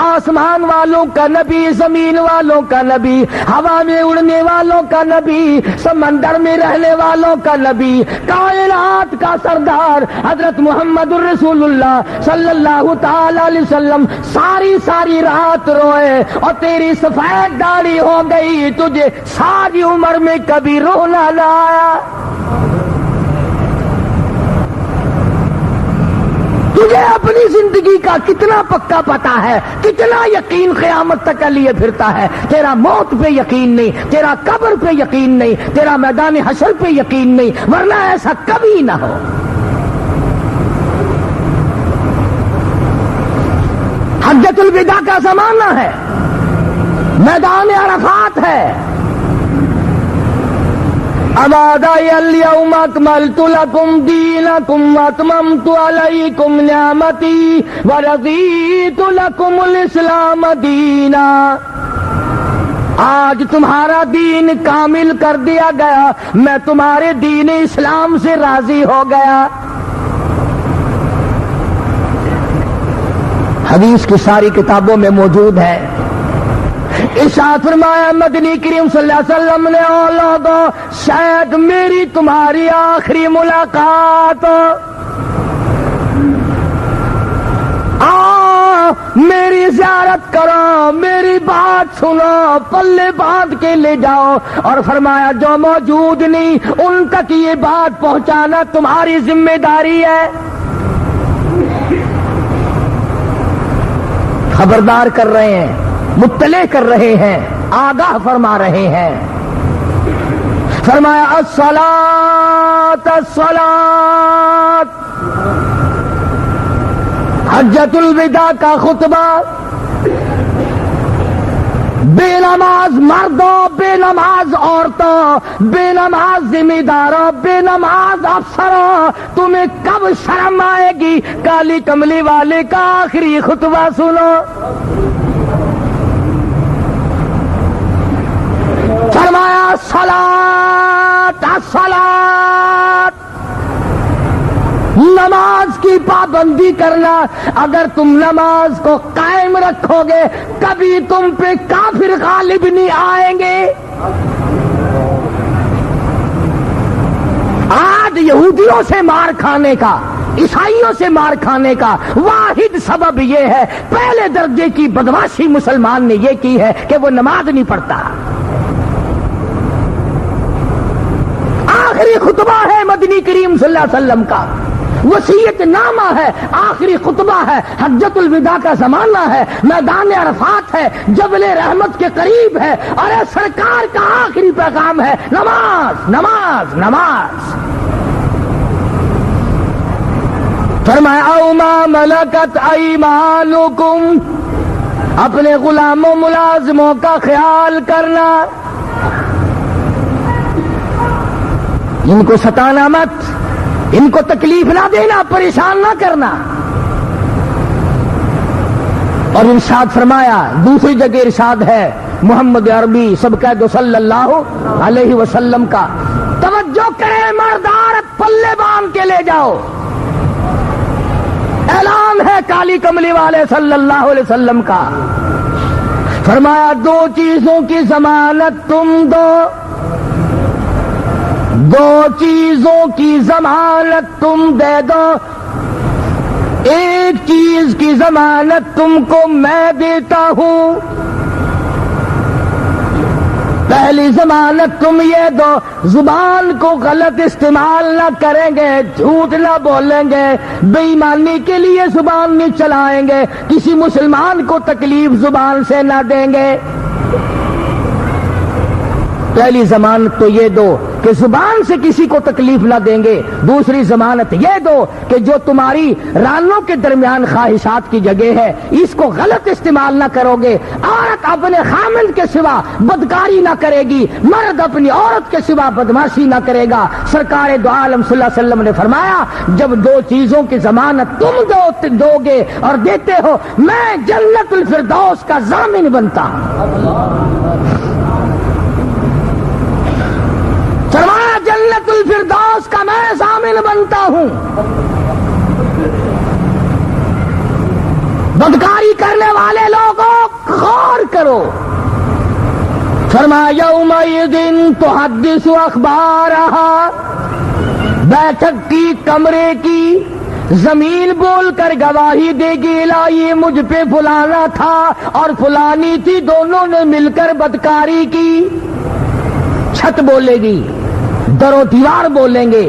آسمان والوں کا نبی، زمین والوں کا نبی، ہوا میں اڑنے والوں کا نبی، سمندر میں رہنے والوں کا نبی، کائنات کا سردار حضرت محمد الرسول اللہ صلی اللہ تعالی علیہ وسلم ساری رات روئے اور تیری سفید داڑھی ہو گئی، تجھے ساری عمر میں کبھی رونا نہ آیا؟ تجھے اپنی زندگی کا کتنا پکا پتا ہے، کتنا یقین قیامت تک لیے پھرتا ہے؟ تیرا موت پہ یقین نہیں، تیرا قبر پہ یقین نہیں، تیرا میدان حشر پہ یقین نہیں، ورنہ ایسا کبھی نہ ہو۔ حجۃ الوداع کا زمانہ ہے، میدان عرفات ہے۔ ابادی اليوم اکملت لکم دینکم واتممت علیکم نعمتی ورضیت لکم الاسلام دینا۔ آج تمہارا دین کامل کر دیا گیا، میں تمہارے دین اسلام سے راضی ہو گیا۔ حدیث کی ساری کتابوں میں موجود ہے۔ ارشاد فرمایا مدنی کریم صلی اللہ علیہ وسلم نے، او لوگو شاید میری تمہاری آخری ملاقات، میری زیارت کرو، میری بات سنو، پلے باندھ کے لے جاؤ۔ اور فرمایا جو موجود نہیں ان تک یہ بات پہنچانا تمہاری ذمہ داری ہے۔ خبردار کر رہے ہیں، مطلع کر رہے ہیں، آگاہ فرما رہے ہیں۔ فرمایا الصلاۃ الصلاۃ، حجۃ الوداع کا خطبہ بے نماز مردوں، بے نماز عورتوں، بے نماز ذمہ داروں، بے نماز افسروں، تمہیں کب شرم آئے گی؟ کالی کملی والے کا آخری خطبہ سنو۔ فرمایا الصلاۃ الصلاۃ، نماز کی پابندی کرنا۔ اگر تم نماز کو قائم رکھو گے کبھی تم پہ کافر غالب نہیں آئیں گے۔ آج یہودیوں سے مار کھانے کا، عیسائیوں سے مار کھانے کا واحد سبب یہ ہے، پہلے درجے کی بدمعاشی مسلمان نے یہ کی ہے کہ وہ نماز نہیں پڑھتا۔ آخری خطبہ ہے مدنی کریم صلی اللہ علیہ وسلم کا، وصیت نامہ ہے، آخری خطبہ ہے، حجۃ الوداع کا زمانہ ہے، میدان عرفات ہے، جبل رحمت کے قریب ہے، اور سرکار کا آخری پیغام ہے نماز نماز نماز۔ فرمایا او ما ملکت ایمانکم، اپنے غلاموں ملازموں کا خیال کرنا، ان کو ستانا مت، ان کو تکلیف نہ دینا، پریشان نہ کرنا۔ اور ارشاد فرمایا، دوسری جگہ ارشاد ہے محمد عربی سب کہہ دو صلی اللہ علیہ وسلم کا، توجہ کرے مرد عورت پلے باندھ کے لے جاؤ۔ اعلان ہے کالی کملی والے صلی اللہ علیہ وسلم کا۔ فرمایا دو چیزوں کی ضمانت تم دو، دو چیزوں کی ضمانت تم دے دو، ایک چیز کی ضمانت تم کو میں دیتا ہوں۔ پہلی ضمانت تم یہ دو، زبان کو غلط استعمال نہ کریں گے، جھوٹ نہ بولیں گے، بے ایمانی کے لیے زبان نہیں چلائیں گے، کسی مسلمان کو تکلیف زبان سے نہ دیں گے۔ پہلی ضمانت تو یہ دو کہ زبان سے کسی کو تکلیف نہ دیں گے، دوسری ضمانت یہ دو کہ جو تمہاری رانوں کے درمیان خواہشات کی جگہ ہے اس کو غلط استعمال نہ کرو گے۔ عورت اپنے خامند کے سوا بدکاری نہ کرے گی، مرد اپنی عورت کے سوا بدمعاشی نہ کرے گا۔ سرکار دو عالم صلی اللہ علیہ وسلم نے فرمایا جب دو چیزوں کی ضمانت تم دو گے اور دیتے ہو، میں جنت الفردوس کا ضامن بنتا ہوں۔ فرمایا جنت الفردوس کا میں ضامن بنتا ہوں۔ بدکاری کرنے والے لوگ کرو. فرمایا یومئذ تحدث اخبارہا، بیٹھک کی، کمرے کی، زمین بول کر گواہی دے گی لا یہ مجھ پہ فلانا تھا اور فلانی تھی، دونوں نے مل کر بدکاری کی. چھت بولے گی، در و دیوار بولیں گے،